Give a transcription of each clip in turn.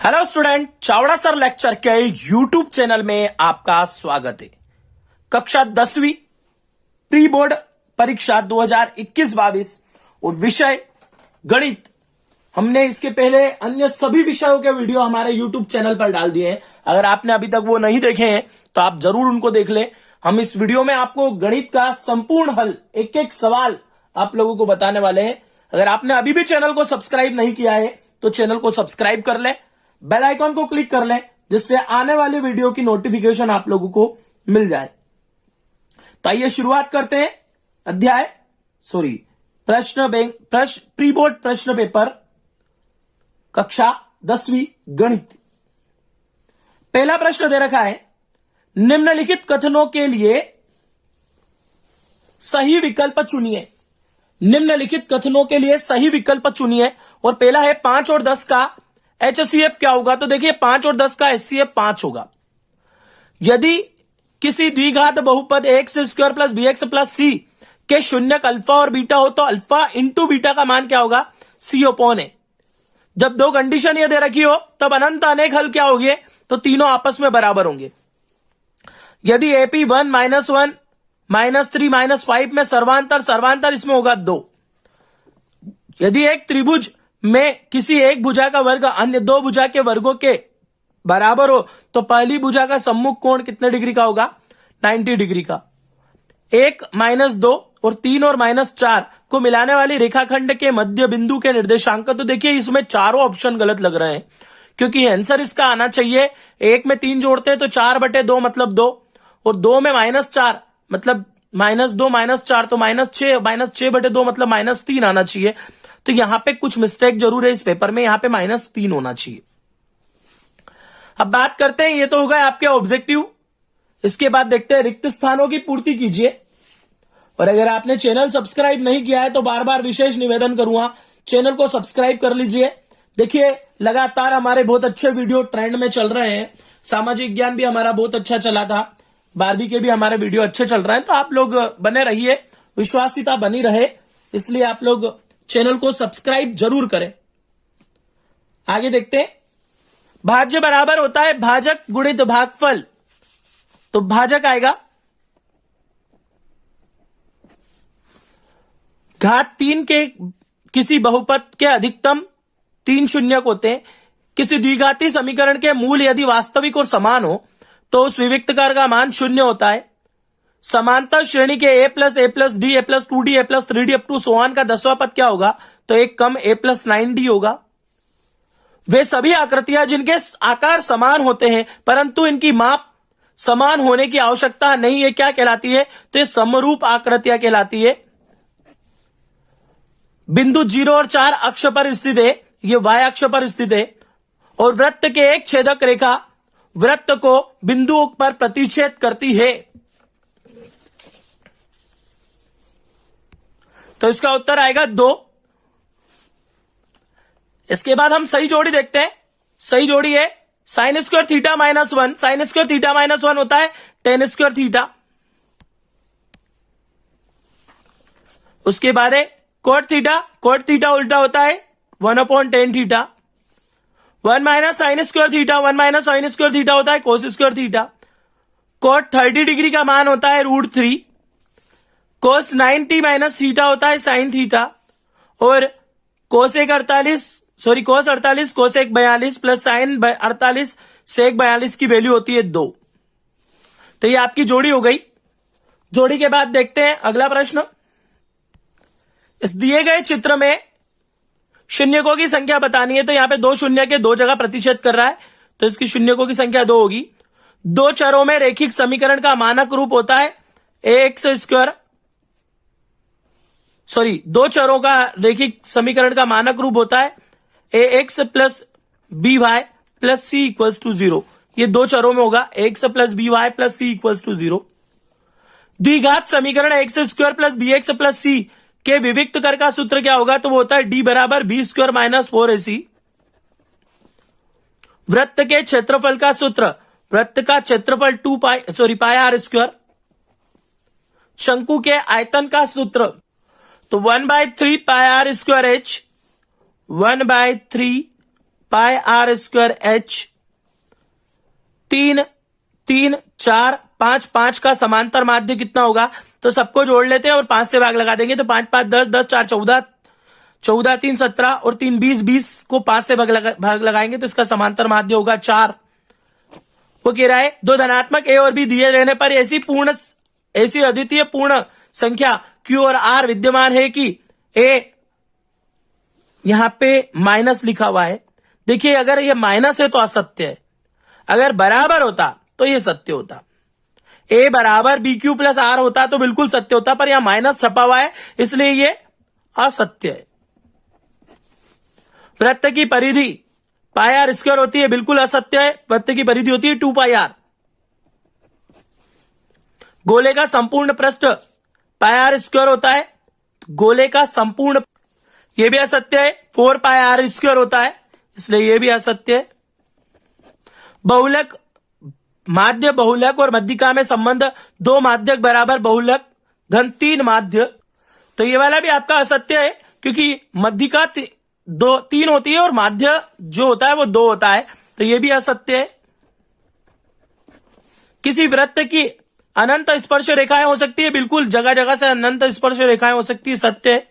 Hello student, Chavda sir lecture के YouTube channel में आपका स्वागत है। कक्षा 10वीं प्री बोर्ड परीक्षा 2021-22 और विषय गणित। हमने इसके पहले अन्य सभी विषयों के वीडियो हमारे यूट्यूब चैनल पर डाल दिए हैं। अगर आपने अभी तक वो नहीं देखे हैं तो आप जरूर उनको देख लें। हम इस वीडियो में आपको गणित का संपूर्ण हल, एक एक सवाल आप लोगों को बताने वाले हैं। अगर आपने अभी भी चैनल को सब्सक्राइब नहीं किया है तो चैनल को सब्सक्राइब कर लें, बेल आइकॉन को क्लिक कर लें, जिससे आने वाली वीडियो की नोटिफिकेशन आप लोगों को मिल जाए। तो आइए शुरुआत करते हैं। प्री बोर्ड प्रश्न पेपर कक्षा 10वीं गणित। पहला प्रश्न दे रखा है, निम्नलिखित कथनों के लिए सही विकल्प चुनिए। निम्नलिखित कथनों के लिए सही विकल्प चुनिए। और पहला है 5 और 10 का HCF क्या होगा। तो देखिए 5 और 10 का HCF 5 होगा। यदि किसी द्विघात बहुपद x square plus b x plus c के शून्यक अल्फा और बीटा हो तो अल्फा इंटू बीटा का मान क्या होगा, C/A। जब दो कंडीशन ये दे रखी हो तब अनंत अनेक हल क्या होंगे, तो तीनों आपस में बराबर होंगे। यदि AP 1 -1 -3 -5 में सर्वांतर इसमें होगा 2। यदि एक त्रिभुज में किसी एक भुजा का वर्ग अन्य दो भुजा के वर्गों के बराबर हो तो पहली भुजा का सम्मुख कोण कितने डिग्री का होगा, 90 डिग्री का। 1 -2 और 3 और -4 को मिलाने वाली रेखाखंड के मध्य बिंदु के निर्देशांक। तो देखिए इसमें चारों ऑप्शन गलत लग रहे हैं, क्योंकि आंसर इसका आना चाहिए 1 में 3 जोड़ते हैं तो 4/2 मतलब 2, और 2 में -4 मतलब -2 -4 तो -6/2 मतलब -3 आना चाहिए। तो यहां पे कुछ मिस्टेक जरूर है इस पेपर में, यहां पे -3 होना चाहिए। अब बात करते हैं, ये तो होगा आपके ऑब्जेक्टिव। इसके बाद देखते हैं रिक्त स्थानों की पूर्ति कीजिए। और अगर आपने चैनल सब्सक्राइब नहीं किया है तो बार बार विशेष निवेदन करूंगा, चैनल को सब्सक्राइब कर लीजिए। देखिए लगातार हमारे बहुत अच्छे वीडियो ट्रेंड में चल रहे हैं। सामाजिक ज्ञान भी हमारा बहुत अच्छा चला था, 12वीं के भी हमारे वीडियो अच्छे चल रहे हैं। तो आप लोग बने रहिए, विश्वासिता बनी रहे, इसलिए आप लोग चैनल को सब्सक्राइब जरूर करें। आगे देखते हैं, भाज्य बराबर होता है भाजक गुणित भागफल। तो भाजक आएगा घात 3 के किसी बहुपद के अधिकतम 3 शून्यक होते हैं। किसी द्विघाती समीकरण के मूल यदि वास्तविक और समान हो तो उस विविक्तकार का मान 0 होता है। समांतर श्रेणी के a + a + d a + 2d a + 3d up to सोहान का 10वां पद क्या होगा, तो एक कम a + 9d होगा। वे सभी आकृतियां जिनके आकार समान होते हैं परंतु इनकी माप समान होने की आवश्यकता नहीं है, क्या कहलाती है, तो ये समरूप आकृतियां कहलाती है। बिंदु 0 और 4 अक्ष पर स्थित है, ये y अक्ष पर स्थित है। और वृत्त के एक छेदक रेखा वृत्त को बिंदुओं पर प्रतिच्छेद करती है। तो इसका उत्तर आएगा 2। इसके बाद हम सही जोड़ी देखते हैं। सही जोड़ी है sin² θ - 1। sin² θ - 1 होता है tan² θ। उसके बाद है cot θ उल्टा होता है 1/tan θ। 1 - sin² θ 1 - sin² θ होता है cos² θ। cot 30 डिग्री का मान होता है √3। cos 90 - θ होता है sin θ। और cos 48 cos 1 42 plus sin 48 sec 42 की वैल्यू होती है 2। तो ये आपकी जोड़ी हो गई। जोड़ी के बाद देखते हैं अगला प्रश्न। इस दिए गए चित्र में शून्यकों की संख्या बतानी है। तो यहां पे 2 शून्य के 2 जगह प्रतिच्छेद कर रहा है, तो इसकी शून्यकों की संख्या 2 होगी। 2 चरों में रेखिक समीकरण का मानक रूप होता है दो चरों का रेखिक समीकरण का मानक रूप होता है ax + by + c = 0। ये 2 चरों में होगा ax + by + c = 0। द्विघात समीकरण x² + bx + c के विविक्तकर का सूत्र क्या होगा, तो वो होता है d = b² - 4ac। वृत्त के क्षेत्रफल का सूत्र, वृत्त का क्षेत्रफल πr²। शंकु के आयतन का सूत्र, तो 1/3 πr² h 1/3 pi r square h 3 3 4 5 5 का समांतर माध्य कितना होगा? तो सबको जोड़ लेते हैं और 5 से भाग लगा देंगे। तो 5 5 10 10 4 14 14 3 17 और 3 20 20 को 5 से भाग लगाएंगे तो इसका समांतर माध्य होगा 4। वो कह रहा है दो धनात्मक ए और बी दिए रहने पर ऐसी अद्वितीय पूर्ण संख्या क्यू और आर विद्यमान है कि ए यहां पे माइनस लिखा हुआ है। देखिए अगर ये माइनस है तो असत्य है, अगर बराबर होता तो ये सत्य होता। ए बराबर बी क्यू प्लस आर होता तो बिल्कुल सत्य होता, पर यहां माइनस छपा हुआ है इसलिए ये असत्य है। वृत्त की परिधि पाई आर स्क्वायर होती है, बिल्कुल असत्य है। वृत्त की परिधि होती है 2 पाई आर। गोले का संपूर्ण पृष्ठ पाई आर स्क्वायर होता है, गोले का संपूर्ण, यह भी असत्य है। 4 पाई आर स्क्वायर होता है इसलिए यह भी असत्य है। बहुलक माध्य बहुलक और मध्यिका में संबंध 2 माध्यक बराबर बहुलक धन 3 माध्य, तो ये वाला भी आपका असत्य है क्योंकि मध्यिका 3 होती है और माध्य जो होता है वो 2 होता है, तो ये भी असत्य है। किसी वृत्त की अनंत स्पर्श रेखाएं हो सकती है, बिल्कुल जगह जगह से अनंत स्पर्श रेखाएं हो सकती है, सत्य है।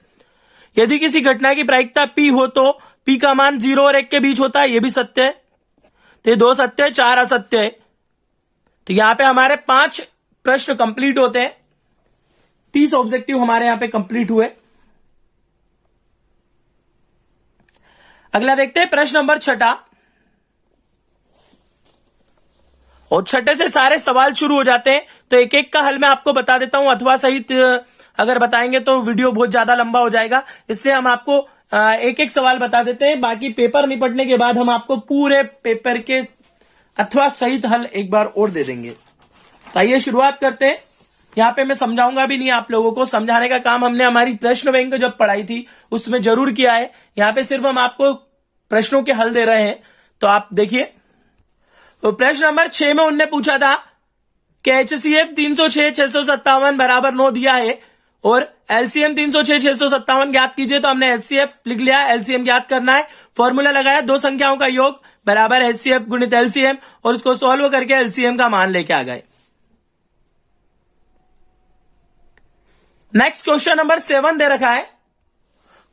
यदि किसी घटना की प्रायिकता P हो तो P का मान 0 और 1 के बीच होता है, यह भी सत्य है। तो ये 2 सत्य है, 4 असत्य है। तो यहां पे हमारे 5 प्रश्न कंप्लीट होते हैं, 30 ऑब्जेक्टिव हमारे यहां पे कंप्लीट हुए। अगला देखते हैं प्रश्न नंबर 6, और 6 से सारे सवाल शुरू हो जाते हैं। तो एक एक का हल मैं आपको बता देता हूं, अथवा सहित अगर बताएंगे तो वीडियो बहुत ज्यादा लंबा हो जाएगा, इसलिए हम आपको एक एक सवाल बता देते हैं। बाकी पेपर निपटने के बाद हम आपको पूरे पेपर के अथवा सहित हल एक बार और दे देंगे। तो आइए शुरुआत करते हैं। यहाँ पे मैं समझाऊंगा भी नहीं, आप लोगों को समझाने का काम हमने हमारी प्रश्न बैंक जब पढ़ाई थी उसमें जरूर किया है। यहाँ पे सिर्फ हम आपको प्रश्नों के हल दे रहे हैं, तो आप देखिए। तो प्रश्न नंबर 6 में उनने पूछा था कि HCF 306 657 बराबर 9 दिया है और LCM 306 657 ज्ञात कीजिए। तो हमने HCF लिख लिया, LCM ज्ञात करना है। फॉर्मूला लगाया, दो संख्याओं का योग बराबर HCF गुणित LCM, और इसको सॉल्व करके LCM का मान लेके आ गए। नेक्स्ट क्वेश्चन नंबर 7 दे रखा है।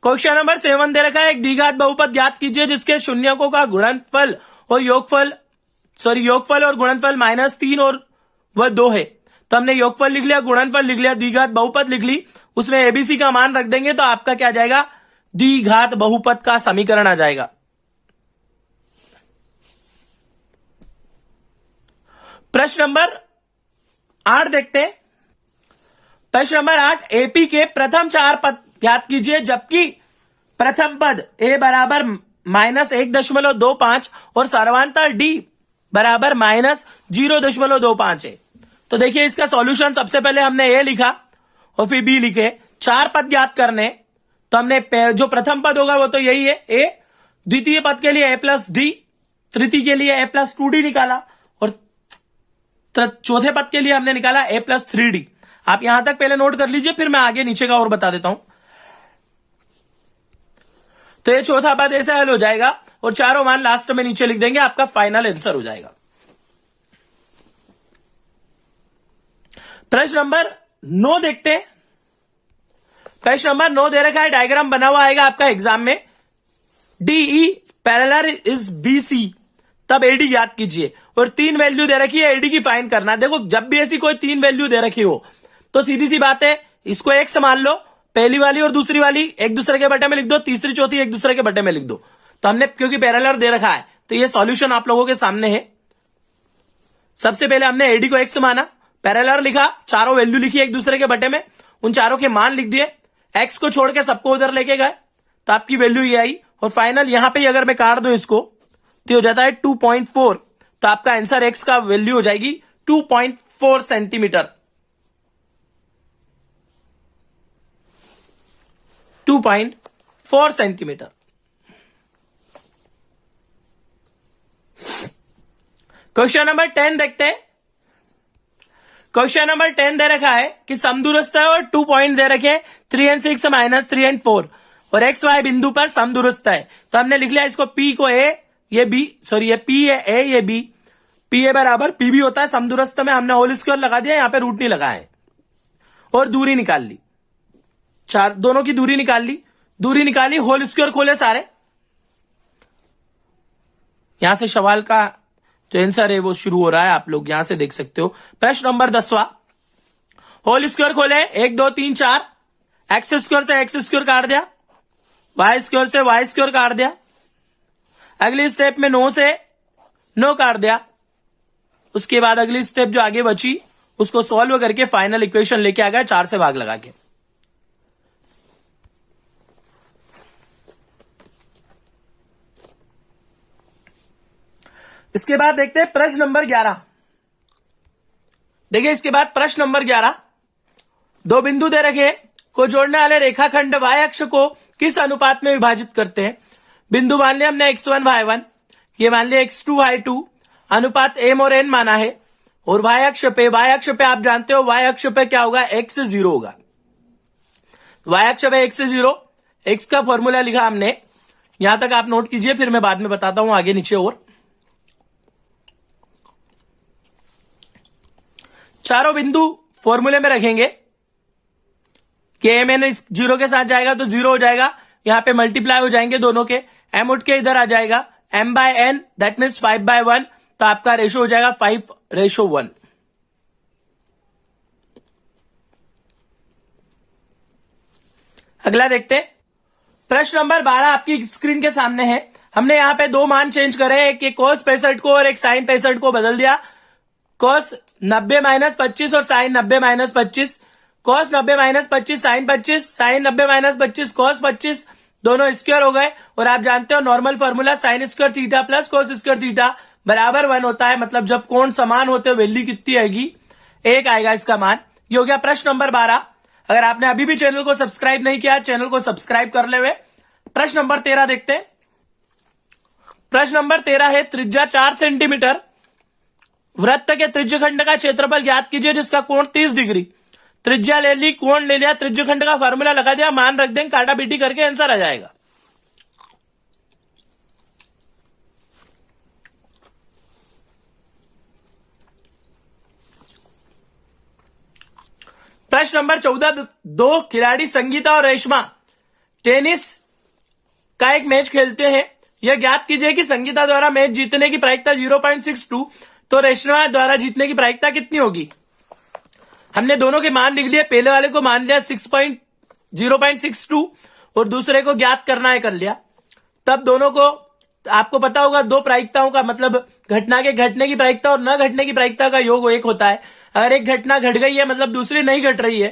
क्वेश्चन नंबर 7 दे रखा है, एक द्विघात बहुपद ज्ञात कीजिए जिसके शून्यकों का गुणनफल और योगफल और गुणनफल -3 और वह 2 है। तो हमने योगफल लिख लिया, गुणनफल लिख लिया, द्विघात बहुपद लिख ली, उसमें एबीसी का मान रख देंगे तो आपका क्या जाएगा, द्विघात बहुपद का समीकरण आ जाएगा। प्रश्न नंबर 8 देखते हैं। प्रश्न नंबर 8, एपी के प्रथम 4 पद ज्ञात कीजिए जबकि प्रथम पद ए बराबर -1.25 और सर्वांतर डी बराबर -0.25 है। तो देखिए इसका सॉल्यूशन, सबसे पहले हमने ए लिखा और फिर बी लिखे। 4 पद ज्ञात करने, तो हमने जो प्रथम पद होगा वो तो यही है ए, द्वितीय पद के लिए a+d, तृतीय के लिए a+2d निकाला, और चौथे पद के लिए हमने निकाला a+3d। आप यहां तक पहले नोट कर लीजिए, फिर मैं आगे नीचे का और बता देता हूं। तो ये चौथा पद ऐसे हल हो जाएगा और चारों मान लास्ट में नीचे लिख देंगे, आपका फाइनल आंसर हो जाएगा। प्रश्न नंबर 9 देखते हैं। प्रश्न नंबर 9 दे रखा है, डायग्राम बना हुआ आएगा आपका एग्जाम में, DE पैरेलल इज BC, तब AD याद कीजिए, और 3 वैल्यू दे रखी है, AD की फाइंड करना। देखो जब भी ऐसी कोई 3 वैल्यू दे रखी हो तो सीधी सी बात है, इसको x मान लो, पहली वाली और दूसरी वाली एक दूसरे के बटे में लिख दो, तीसरी चौथी एक दूसरे के बटे में लिख दो। तो हमने क्योंकि पैरेलल दे रखा है तो ये सॉल्यूशन आप लोगों के सामने है। सबसे पहले हमने AD को x माना, पैरेलल लिखा, चारों वैल्यू लिखी एक दूसरे के बटे में, उन चारों के मान लिख दिए, x को छोड़ के सबको उधर लेके गए तो आपकी वैल्यू ये आई, और फाइनल यहां पे अगर मैं काट दूं इसको तो हो जाता है 2.4। तो आपका आंसर x का वैल्यू हो जाएगी 2.4 सेंटीमीटर। 2.4 सेंटीमीटर। क्वेश्चन नंबर 10 देखते हैं। क्वेश्चन नंबर 10 दे रखा है कि समदूरस्थ है और 2 पॉइंट दे रखे 3 and 6 -3 and 4 और XY बिंदु पर समदूरस्थ है। तो हमने लिख लिया इसको P को A ये बी, सॉरी ये पी है, ए ये बी, पी ए बराबर पी बी होता है। समदूरस्थ में हमने होल स्क्वायर लगा दिया, यहां पे रूट नहीं लगाए और दूरी निकाल ली, चार दोनों की दूरी निकाल ली, दूरी निकाली, होल स्क्वायर खोले सारे। यहां से सवाल का जो आंसर है वो शुरू हो रहा है, आप लोग यहां से देख सकते हो। प्रश्न नंबर 10वां, होल स्क्वायर खोले, 1 2 3 4, एक्स स्क्वायर से एक्स स्क्वायर काट दिया, वाई स्क्वायर से वाई स्क्वायर काट दिया, अगली स्टेप में 9 से 9 काट दिया। उसके बाद अगली स्टेप जो आगे बची उसको सॉल्व करके फाइनल इक्वेशन लेके आ गया 4 से भाग लगा के। इसके बाद देखते हैं प्रश्न नंबर 11। देखिए इसके बाद प्रश्न नंबर 11, दो बिंदु दे रखे को जोड़ने वाले रेखाखंड y अक्ष को किस अनुपात में विभाजित करते हैं। बिंदु मान लिया हमने x1 y1, ये मान लिया x2 y2, अनुपात m और n माना है। और y अक्ष पे आप जानते हो y अक्ष पे क्या होगा, x से 0 होगा। y अक्ष पे x से 0, x का फॉर्मूला लिखा हमने, यहां तक आप नोट कीजिए, फिर मैं बाद में बताता हूं आगे नीचे। और चारों बिंदु फॉर्मूले में रखेंगे कि एम एन 0 के साथ जाएगा तो 0 हो जाएगा, यहां पे मल्टीप्लाई हो जाएंगे दोनों के, एम उठ के इधर आ जाएगा, m by n that means 5/1, तो आपका रेशो हो जाएगा 5:1। अगला देखते हैं, प्रश्न नंबर 12 आपकी स्क्रीन के सामने है। हमने यहां पे दो मान चेंज करे, एक cos 65 को और एक sin 65 को बदल दिया। cos 90 - 25 और sin 90 - 25, cos 90 - 25 sin 25, sin 90 - 25 cos 25, दोनों स्क्वायर हो गए। और आप जानते हो normal formula sin square theta plus cos square theta बराबर 1 होता है, मतलब जब कोण समान होते वैल्यू कितनी आएगी, 1 आएगा इसका मान। ये हो गया प्रश्न नंबर 12। अगर आपने अभी भी चैनल को सब्सक्राइब नहीं किया, चैनल को सब्सक्राइब कर ले हुए। प्रश्न नंबर 13 देखते हैं। प्रश्न नंबर 13 है, त्रिज्या 4 सेंटीमीटर वृत्त के त्रिज्यखंड का क्षेत्रफल ज्ञात कीजिए जिसका कोण 30 डिग्री। त्रिज्या ले ली, कोण ले लिया, त्रिज्यखंड का फॉर्मूला लगा दिया, मान रख देंगे, काटा पीटी करके आंसर आ जाएगा। प्रश्न नंबर 14, दो खिलाड़ी संगीता और रेशमा टेनिस का एक मैच खेलते हैं। यह ज्ञात कीजिए कि संगीता द्वारा मैच जीतने की प्रायिकता 0.62, तो रेशमा द्वारा जीतने की प्रायिकता कितनी होगी। हमने दोनों के मान लिख लिए, पहले वाले को मान लिया 0.62 और दूसरे को ज्ञात करना है कर लिया। तब दोनों को, आपको पता होगा दो प्रायिकताओं का मतलब घटना के घटने की प्रायिकता और न घटने की प्रायिकता का योग एक होता है। अगर एक घटना घट गई है मतलब दूसरी नहीं घट रही है,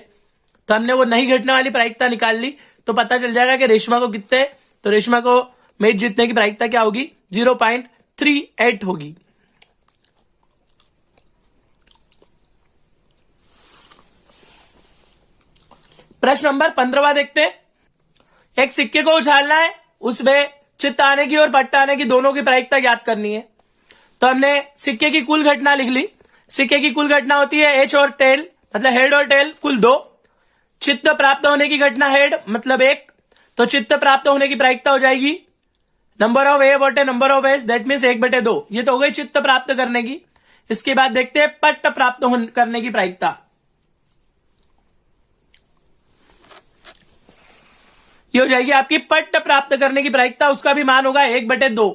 तो हमने वो नहीं घटने वाली प्रायिकता निकाल ली, तो पता चल जाएगा कि रेशमा को कितने, तो रेशमा को मैच जीतने की प्रायिकता क्या होगी, 0.38 होगी। प्रश्न नंबर 15 देखते हैं। एक सिक्के को उछालना है, उसमें चित्त आने की और पट्टा आने की दोनों की प्रायिकता ज्ञात करनी है। तो हमने सिक्के की कुल घटना लिख ली। सिक्के की कुल घटना होती है एच और टेल, मतलब हेड और टेल कुल 2। चित्त प्राप्त होने की घटना हेड मतलब 1, तो चित्त प्राप्त होने की प्रायिकता हो जाएगी नंबर ऑफ ए बटे number of S, that means 1/2। ये तो हो गई चित्त प्राप्त करने की। इसके बाद देखते हैं पट्ट प्राप्त करने की प्रायिकता। ये हो जाएगी आपकी पट्ट प्राप्त करने की प्रायिकता, उसका भी मान होगा 1/2।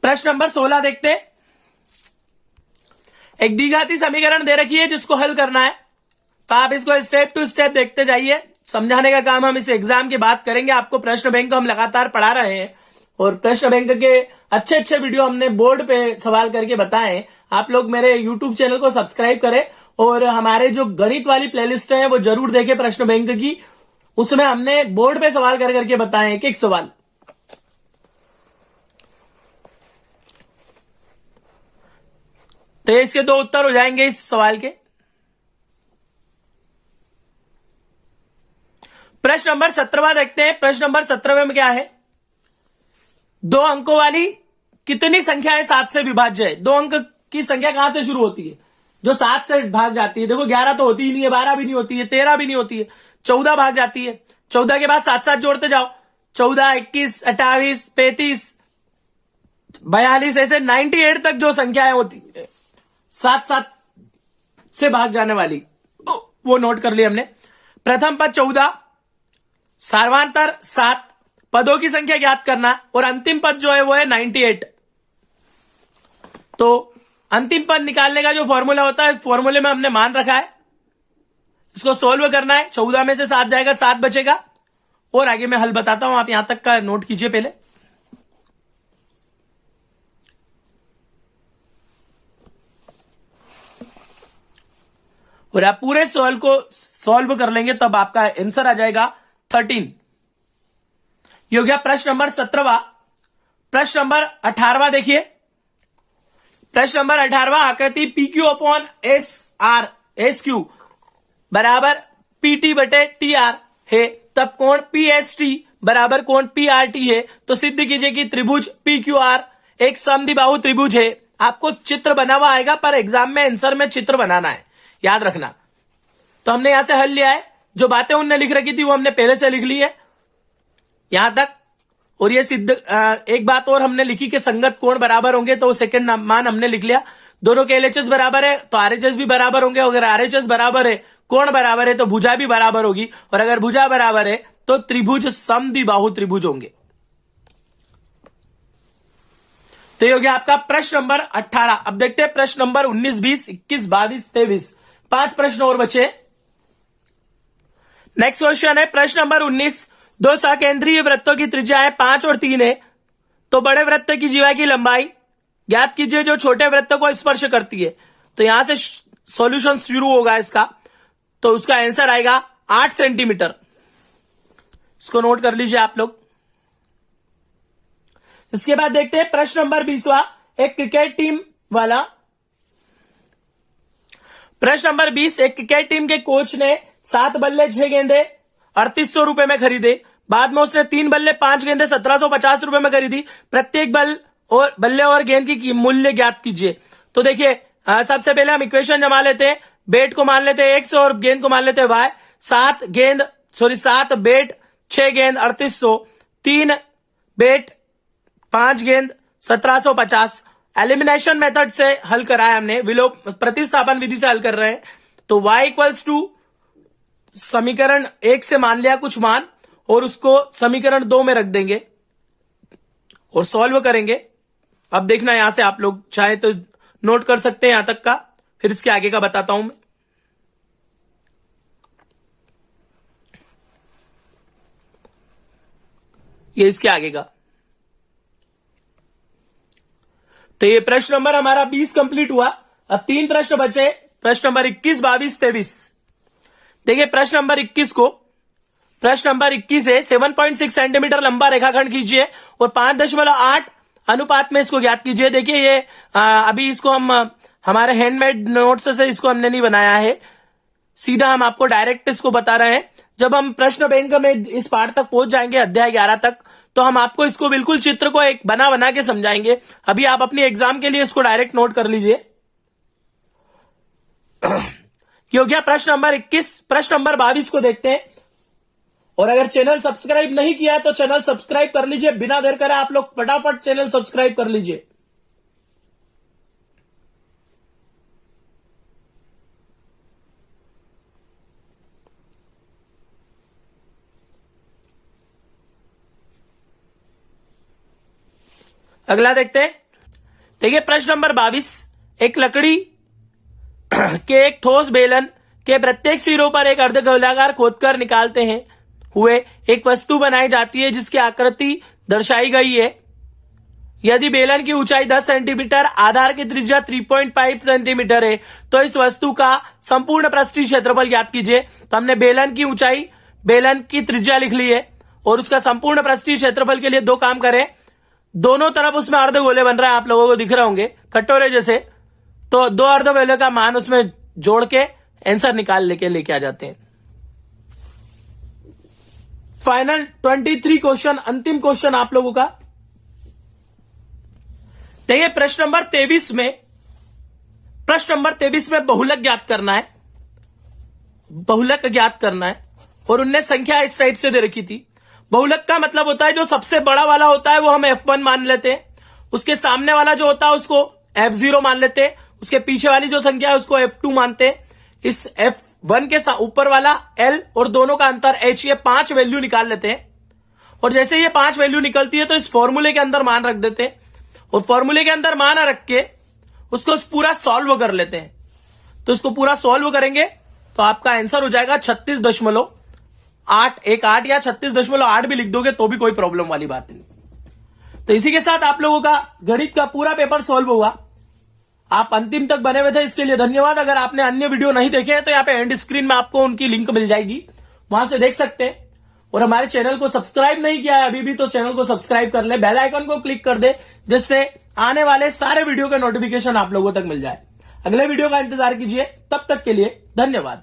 प्रश्न नंबर 16 देखते हैं। एक द्विघाती समीकरण दे रखी है जिसको हल करना है, तो आप इसको स्टेप टू स्टेप देखते जाइए। समझाने का काम हम इस एग्जाम के बाद करेंगे। आपको प्रश्न बैंक हम लगातार पढ़ा रहे हैं और प्रश्न बैंक के अच्छे अच्छे वीडियो हमने बोर्ड पे सवाल करके बताए। आप लोग मेरे YouTube चैनल को सब्सक्राइब करें और हमारे जो गणित वाली प्लेलिस्ट है वो जरूर देखें प्रश्न बैंक की, उसमें हमने बोर्ड पे सवाल कर करके बताए एक एक सवाल। तो इसके 2 उत्तर हो जाएंगे इस सवाल के। प्रश्न नंबर 17 देखते हैं। प्रश्न नंबर 17 में क्या है, 2 अंकों वाली कितनी संख्या है 7 से विभाज्य है। 2 अंक की संख्या कहां से शुरू होती है, जो 7 से भाग जाती है। देखो 11 तो होती ही नहीं है, 12 भी नहीं होती है, 13 भी नहीं होती है, 14 भाग जाती है। 14 के बाद 7 जोड़ते जाओ, 14, 21, 28, 35, 42, ऐसे 98 तक जो संख्याएं होती है 7 से भाग जाने वाली, वो नोट कर लिया हमने। प्रथम पद 14, सार्वांतर 7, पदों की संख्या ज्ञात करना, और अंतिम पद जो है वो है 98। तो अंतिम पद निकालने का जो फॉर्मूला होता है, फॉर्मूले में हमने मान रखा है, इसको सोल्व करना है। 14 में से 7 जाएगा, 7 बचेगा, और आगे मैं हल बताता हूं, आप यहां तक का नोट कीजिए पहले। और आप पूरे सवाल को सॉल्व कर लेंगे तब आपका आंसर आ जाएगा 13। ये हो गया प्रश्न नंबर 17वां। प्रश्न नंबर 18वां देखिए। प्रश्न नंबर 18वां, आकृति PQ अपॉन SQ बराबर PT बटे TR है, तब कोण PST बराबर कोण PRT है। तो सिद्ध कीजिए कि त्रिभुज PQR एक समद्विबाहु त्रिभुज है। आपको चित्र बना हुआ आएगा, पर एग्जाम में आंसर में चित्र बनाना है, याद रखना। तो हमने यहां से हल लिया है, जो बातें उनने लिख रखी थी वो हमने पहले से लिख ली है यहां तक। और ये सिद्ध एक बात और हमने लिखी कि संगत कोण बराबर होंगे, तो सेकंड मान हमने लिख लिया। दोनों के LHS बराबर है तो RHS भी बराबर होंगे, अगर RHS बराबर है, कोण बराबर है, तो भुजा भी बराबर होगी, और अगर भुजा बराबर है तो त्रिभुज समद्विबाहु त्रिभुज होंगे। तो ये हो गया आपका प्रश्न नंबर 18। अब देखते हैं प्रश्न नंबर 19, 20, 21, 22, 23, 5 प्रश्न और बचे। नेक्स्ट क्वेश्चन है प्रश्न नंबर 19। दो सकेंद्रीय वृत्तों की त्रिज्याएं 5 और 3 है, तो बड़े वृत्त की जीवा की लंबाई ज्ञात कीजिए जो छोटे वृत्त को स्पर्श करती है। तो यहां से सॉल्यूशन शुरू होगा इसका, तो उसका आंसर आएगा 8 सेंटीमीटर। इसको नोट कर लीजिए आप लोग। इसके बाद देखते हैं प्रश्न नंबर 20वां, एक क्रिकेट टीम वाला। प्रश्न नंबर 20, एक क्रिकेट टीम के कोच ने 7 बल्ले 6 गेंदे 3800 रुपए में खरीदे। बाद में उसने 3 बल्ले 5 गेंदे 1750 रुपए में खरीदी। प्रत्येक बल्ले और गेंद की मूल्य ज्ञात कीजिए। तो देखिए सबसे पहले हम इक्वेशन जमा लेते हैं। बेट को मान लेते हैं x और गेंद को मान लेते हैं y। 7 बेट 6 गेंद 3800, 3 बेट 5 गेंद 1750। एलिमिनेशन मेथड से हल कराया हमने, प्रतिस्थापन विधि से हल कर रहे हैं। तो y इक्वल्स टू समीकरण 1 से मान लिया कुछ मान, और उसको समीकरण 2 में रख देंगे और सॉल्व करेंगे। अब देखना, यहां से आप लोग चाहे तो नोट कर सकते हैं यहां तक का, फिर इसके आगे का बताता हूं मैं। ये इसके आगे का। तो ये प्रश्न नंबर हमारा 20 कंप्लीट हुआ। अब 3 प्रश्न बचे, प्रश्न नंबर 21, 22, 23। देखिए प्रश्न नंबर 21 को, प्रश्न नंबर 21 है 7.6 सेंटीमीटर लंबा रेखाखंड कीजिए और 5.8 अनुपात में इसको ज्ञात कीजिए। देखिए ये अभी इसको हम हमारे हैंडमेड नोट्स से इसको हमने नहीं बनाया है, सीधा हम आपको डायरेक्ट इसको बता रहे हैं। जब हम प्रश्न बैंक में इस पाठ तक पहुंच जाएंगे, अध्याय 11 तक, तो हम आपको इसको बिल्कुल चित्र को एक बना के समझाएंगे। अभी आप अपनी एग्जाम के लिए इसको डायरेक्ट नोट कर लीजिए। हो गया प्रश्न नंबर 21। प्रश्न नंबर 22 को देखते हैं। और अगर चैनल सब्सक्राइब नहीं किया है तो चैनल सब्सक्राइब कर लीजिए, बिना देर करे आप लोग फटाफट चैनल सब्सक्राइब कर लीजिए। अगला देखते हैं। देखिए प्रश्न नंबर 22, एक लकड़ी के एक ठोस बेलन के प्रत्येक सिरों पर एक अर्धगोलाकार खोदकर निकालते हैं हुए एक वस्तु बनाई जाती है जिसकी आकृति दर्शाई गई है। यदि बेलन की ऊंचाई 10 सेंटीमीटर, आधार की त्रिज्या 3.5 सेंटीमीटर है, तो इस वस्तु का संपूर्ण पृष्ठीय क्षेत्रफल ज्ञात कीजिए। तो हमने बेलन की ऊंचाई, बेलन की त्रिज्या लिख ली है, और उसका संपूर्ण पृष्ठीय क्षेत्रफल के लिए 2 काम करें। दोनों तरफ उसमें अर्धगोले बन रहा है, आप लोगों को दिख रहे होंगे कटोरे जैसे। तो 2 अर्धगोले का मान उसमें जोड़ के आंसर निकाल लेके आ जाते हैं। फाइनल 23 क्वेश्चन, अंतिम क्वेश्चन आप लोगों का। देखिए प्रश्न नंबर 23 में प्रश्न नंबर 23 में बहुलक ज्ञात करना है, बहुलक ज्ञात करना है और उनने संख्या इस टाइप से दे रखी थी। बहुलक का मतलब होता है जो सबसे बड़ा वाला होता है वो हम F1 मान लेते हैं, उसके सामने वाला जो होता है उसको F0 मान लेते हैं, उसके पीछे वाली जो संख्या है उसको F2 मानते हैं। इस F1 के ऊपर वाला L और दोनों का अंतर H, ये 5 वैल्यू निकाल लेते हैं और जैसे ये 5 वैल्यू निकलती है तो इस फॉर्मूले के अंदर मान रख देते हैं और फॉर्मूले के अंदर मान रख के उसको पूरा सॉल्व कर लेते हैं। तो इसको पूरा सॉल्व करेंगे तो आपका आंसर हो जाएगा 36.818 या 36.8 भी लिख दोगे तो भी कोई प्रॉब्लम वाली बात नहीं। तो इसी के साथ आप लोगों का गणित का पूरा पेपर सॉल्व हुआ। आप अंतिम तक बने हुए थे, इसके लिए धन्यवाद। अगर आपने अन्य वीडियो नहीं देखे हैं तो यहाँ पे एंड स्क्रीन में आपको उनकी लिंक मिल जाएगी, वहां से देख सकते हैं। और हमारे चैनल को सब्सक्राइब नहीं किया है अभी भी तो चैनल को सब्सक्राइब कर ले, बेल आइकन को क्लिक कर दे जिससे आने वाले सारे वीडियो के नोटिफिकेशन आप लोगों तक मिल जाए। अगले वीडियो का इंतजार कीजिए, तब तक के लिए धन्यवाद।